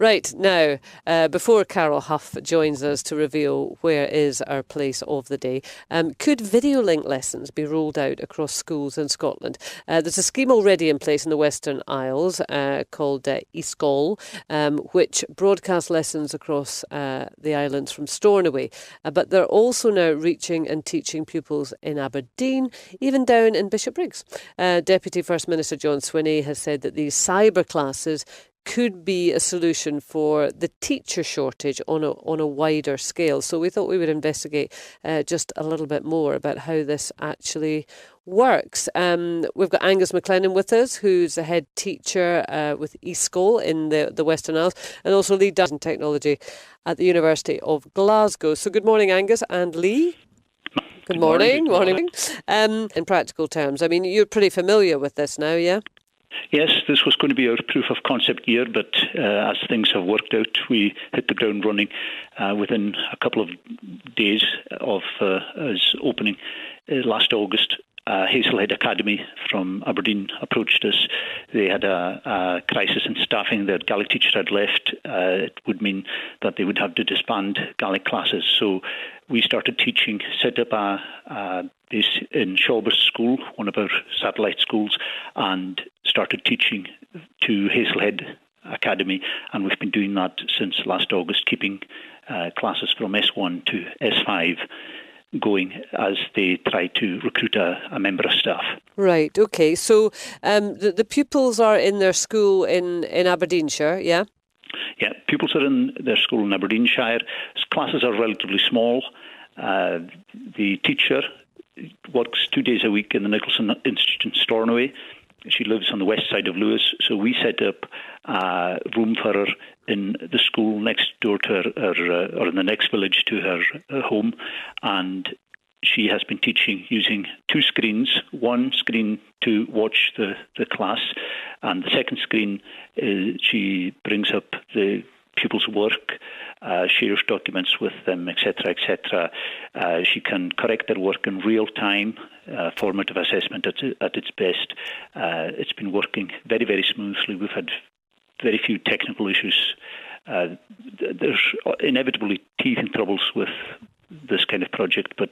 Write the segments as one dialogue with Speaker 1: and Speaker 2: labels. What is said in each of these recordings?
Speaker 1: Right, now, before Carol Huff joins us to reveal where is our place of the day, could video link lessons be rolled out across schools in Scotland? There's a scheme already in place in the Western Isles called e-Sgoil, which broadcasts lessons across the islands from Stornoway. But they're also now reaching and teaching pupils in Aberdeen, even down in Bishopbriggs. Deputy First Minister John Swinney has said that these cyber classes could be a solution for the teacher shortage on a wider scale. So we thought we would investigate just a little bit more about how this actually works. We've got Angus MacLennan with us, who's a head teacher with e-Sgoil in the Western Isles, and also lead data and technology at the University of Glasgow. So good morning, Angus and Lee. Good morning. In practical terms, I mean, you're pretty familiar with this now, yeah?
Speaker 2: Yes, this was going to be our proof of concept year, but as things have worked out, we hit the ground running within a couple of days of us opening last August. Hazelhead Academy from Aberdeen approached us. They had a crisis in staffing. Their Gaelic teacher had left. It would mean that they would have to disband Gaelic classes. So we started teaching, set up a base in Shawbus School, one of our satellite schools, and started teaching to Hazelhead Academy. And we've been doing that since last August, keeping classes from S1 to S5 going as they try to recruit a member of staff. Right,
Speaker 1: OK. So the pupils are in their school in Aberdeenshire, yeah?
Speaker 2: Yeah, pupils are in their school in Aberdeenshire. Classes are relatively small. The teacher works 2 days a week in the Nicholson Institute in Stornoway. She lives on the west side of Lewis, so we set up a room for her in the school next door to her, or in the next village to her home, and she has been teaching using two screens, one screen to watch the class, and the second screen, she brings up the pupils' work, shares documents with them, etc., etc. She can correct their work in real time, formative assessment at its best. It's been working very, very smoothly. We've had very few technical issues. There's inevitably teething troubles with this kind of project, but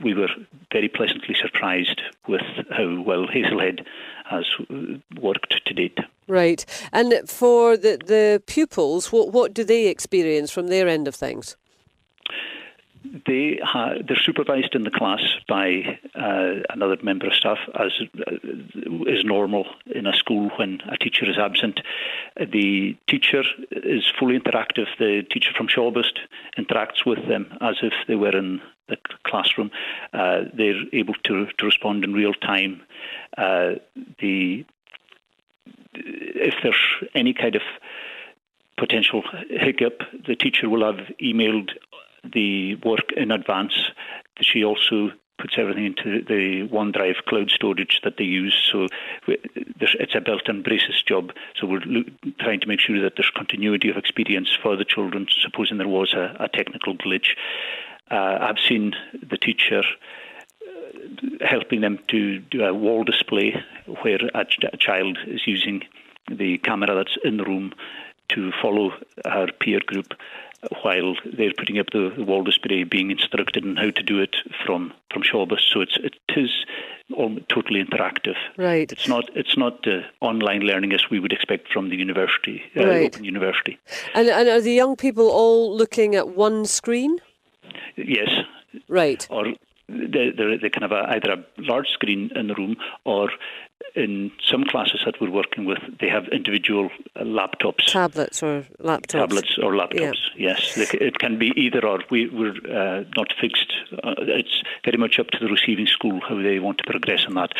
Speaker 2: we were very pleasantly surprised with how well Hazelhead has worked to date.
Speaker 1: Right. And for the pupils, what do they experience from their end of things?
Speaker 2: They're supervised in the class by another member of staff, as is normal in a school when a teacher is absent. The teacher is fully interactive. The teacher from Shawbus interacts with them as if they were in the classroom. They're able to respond in real time. If there's any kind of potential hiccup, the teacher will have emailed the work in advance. She also puts everything into the OneDrive cloud storage that they use, so it's a built-in braces job. So we're trying to make sure that there's continuity of experience for the children, supposing there was a technical glitch. I've seen the teacher helping them to do a wall display where a child is using the camera that's in the room to follow her peer group while they're putting up the wall display, being instructed on how to do it from Shawbus. So it is all totally interactive.
Speaker 1: Right.
Speaker 2: It's not online learning as we would expect from the university,
Speaker 1: right.
Speaker 2: Open University.
Speaker 1: And are the young people all looking at one screen?
Speaker 2: Yes.
Speaker 1: Right.
Speaker 2: Or they can have either a large screen in the room, or in some classes that we're working with, they have individual laptops.
Speaker 1: Tablets or laptops.
Speaker 2: Yeah. Yes. It can be either or. We're not fixed. It's very much up to the receiving school how they want to progress on that.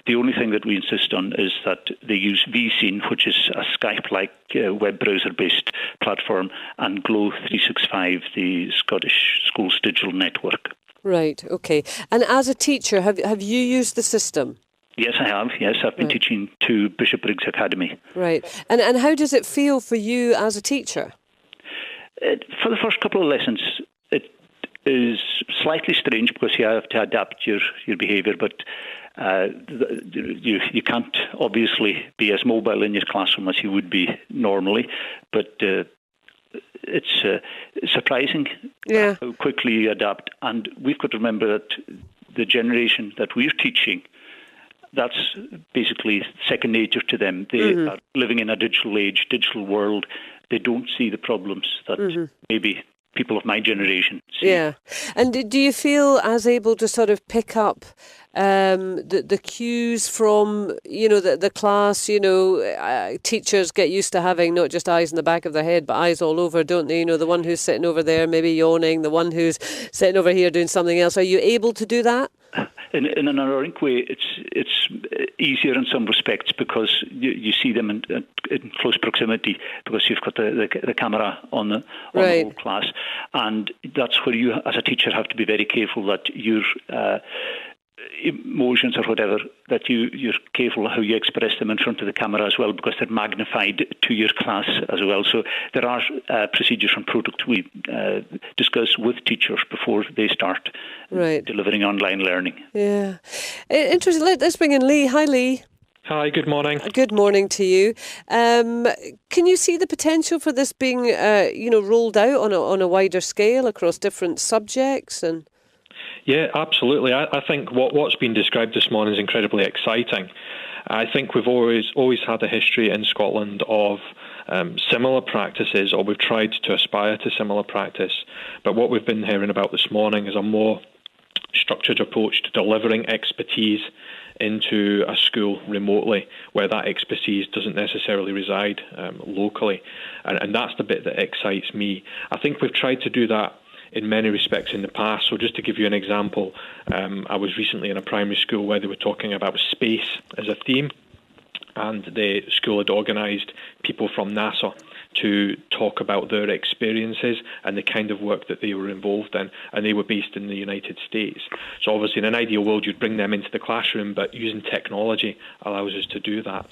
Speaker 2: The only thing that we insist on is that they use vScene, which is a Skype-like web browser-based platform, and Glow 365, the Scottish Schools Digital Network.
Speaker 1: Right, okay. And as a teacher, have you used the system?
Speaker 2: Yes, I have. Yes, I've been teaching to Bishopbriggs Academy.
Speaker 1: Right. And how does it feel for you as a teacher?
Speaker 2: For the first couple of lessons, it is slightly strange because you have to adapt your behaviour, but You can't obviously be as mobile in your classroom as you would be normally, but it's surprising how quickly you adapt. And we've got to remember that the generation that we're teaching, that's basically second nature to them. They are living in a digital age, digital world. They don't see the problems that maybe people of my generation see.
Speaker 1: Yeah. And do you feel as able to sort of pick up the cues from, the class? Teachers get used to having not just eyes in the back of their head, but eyes all over, don't they? The one who's sitting over there maybe yawning, the one who's sitting over here doing something else. Are you able to do that?
Speaker 2: In an ironic way, it's easier in some respects because you see them in close proximity because you've got the camera on the whole class, and that's where you, as a teacher, have to be very careful that your emotions or whatever, that you're careful how you express them in front of the camera as well, because they're magnified to your class as well. So there are procedures and products we discuss with teachers before they start delivering online learning. Yeah.
Speaker 1: Interesting. Let's bring in Lee. Hi, Lee.
Speaker 3: Hi, good morning.
Speaker 1: Good morning to you. Can you see the potential for this being, rolled out on a wider scale across different subjects? And
Speaker 3: yeah, absolutely. I think what's been described this morning is incredibly exciting. I think we've always had a history in Scotland of similar practices, or we've tried to aspire to similar practice. But what we've been hearing about this morning is a more structured approach to delivering expertise into a school remotely, where that expertise doesn't necessarily reside locally. And that's the bit that excites me. I think we've tried to do that in many respects in the past. So just to give you an example, I was recently in a primary school where they were talking about space as a theme, and the school had organised people from NASA to talk about their experiences and the kind of work that they were involved in, and they were based in the United States. So obviously in an ideal world you'd bring them into the classroom, but using technology allows us to do that.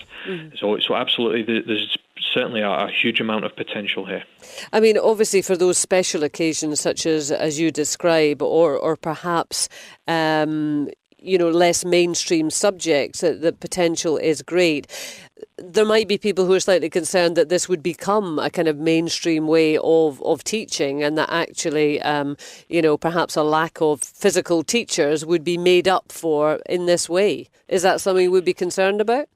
Speaker 3: So absolutely there's certainly a huge amount of potential here.
Speaker 1: I mean, obviously for those special occasions such as you describe, or perhaps less mainstream subjects, the potential is great. There might be people who are slightly concerned that this would become a kind of mainstream way of teaching, and that actually, perhaps a lack of physical teachers would be made up for in this way. Is that something you would be concerned about?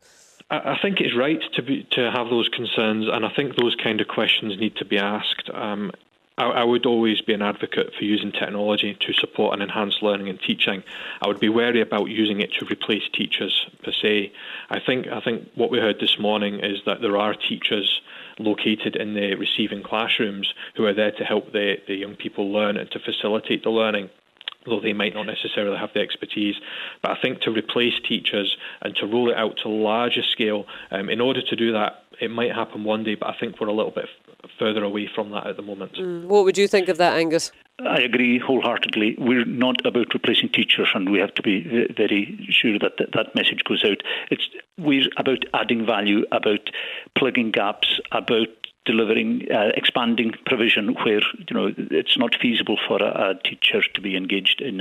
Speaker 3: I think it's right to have those concerns, and I think those kind of questions need to be asked. I would always be an advocate for using technology to support and enhance learning and teaching. I would be wary about using it to replace teachers per se. I think what we heard this morning is that there are teachers located in the receiving classrooms who are there to help the young people learn and to facilitate the learning, though they might not necessarily have the expertise. But I think to replace teachers and to roll it out to a larger scale, in order to do that, it might happen one day, but I think we're a little bit further away from that at the moment.
Speaker 1: What would you think of that, Angus?
Speaker 2: I agree wholeheartedly. We're not about replacing teachers, and we have to be very sure that message goes out. We're about adding value, about plugging gaps, about delivering, expanding provision where it's not feasible for a teacher to be engaged in,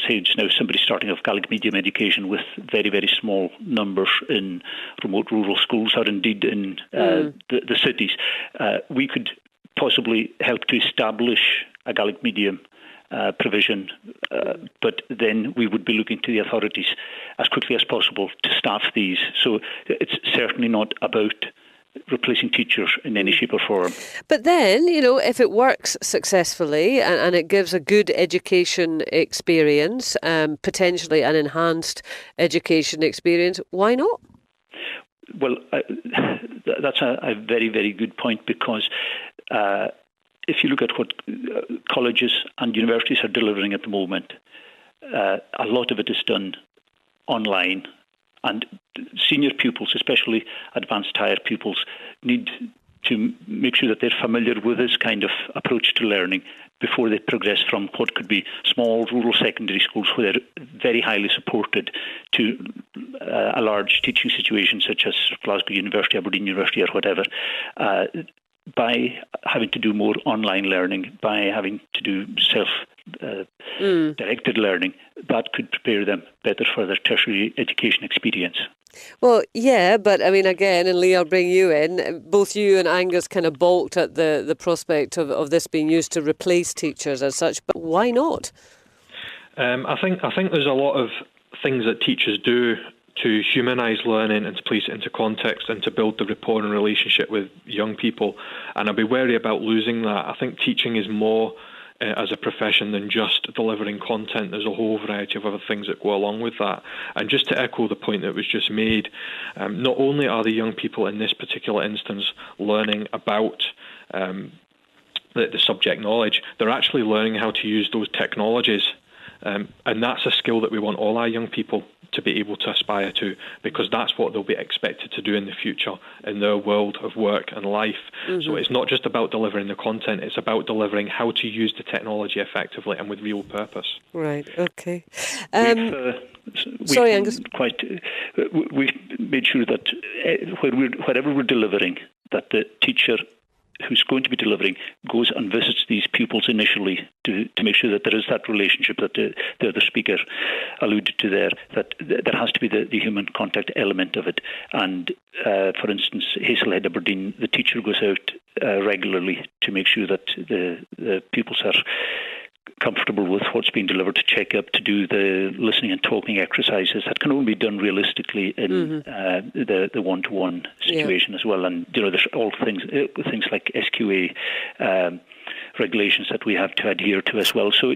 Speaker 2: say, just now somebody starting off Gaelic medium education with very, very small numbers in remote rural schools, or indeed in the cities. We could possibly help to establish a Gaelic medium provision, but then we would be looking to the authorities as quickly as possible to staff these. So it's certainly not about replacing teachers in any shape or form.
Speaker 1: But then, if it works successfully and it gives a good education experience, potentially an enhanced education experience, why not?
Speaker 2: Well, that's a very, very good point, because if you look at what colleges and universities are delivering at the moment, a lot of it is done online. And senior pupils, especially advanced higher pupils, need to make sure that they're familiar with this kind of approach to learning before they progress from what could be small rural secondary schools where they're very highly supported to a large teaching situation such as Glasgow University, Aberdeen University or whatever. By having to do more online learning, by having to do directed learning, that could prepare them better for their tertiary education experience.
Speaker 1: Well, yeah, but I mean, again, and Lee, I'll bring you in. Both you and Angus kind of balked at the prospect of this being used to replace teachers as such, but why not?
Speaker 3: I think there's a lot of things that teachers do to humanise learning and to place it into context and to build the rapport and relationship with young people. And I'd be wary about losing that. I think teaching is more as a profession than just delivering content. There's a whole variety of other things that go along with that. And just to echo the point that was just made, not only are the young people in this particular instance learning about the subject knowledge, they're actually learning how to use those technologies. And that's a skill that we want all our young people to be able to aspire to, because that's what they'll be expected to do in the future in their world of work and life. So it's not just about delivering the content, it's about delivering how to use the technology effectively and with real purpose.
Speaker 1: Right, okay.
Speaker 2: Sorry,
Speaker 1: Angus.
Speaker 2: We've made sure that wherever we're delivering, that the teacher who's going to be delivering goes and visits these pupils initially to make sure that there is that relationship that the other speaker alluded to there, that there has to be the human contact element of it. And for instance, Hazelhead Aberdeen, the teacher goes out regularly to make sure that the pupils are comfortable with what's being delivered, to check up, to do the listening and talking exercises that can only be done realistically in the one-to-one situation as well. And there's all things like SQA regulations that we have to adhere to as well. So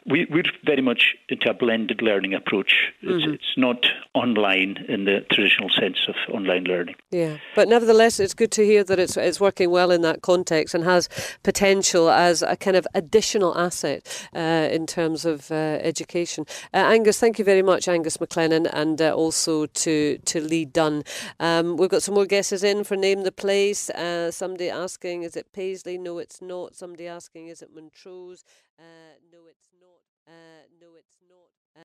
Speaker 2: we're very much into a blended learning approach. It's not online in the traditional sense of online learning.
Speaker 1: Yeah, but nevertheless, it's good to hear that it's working well in that context and has potential as a kind of additional asset in terms of education. Angus, thank you very much, Angus MacLennan, and also to Lee Dunn. We've got some more guesses in for Name the Place. Somebody asking, is it Paisley? No, it's not. Somebody asking, is it Montrose? No, it's not.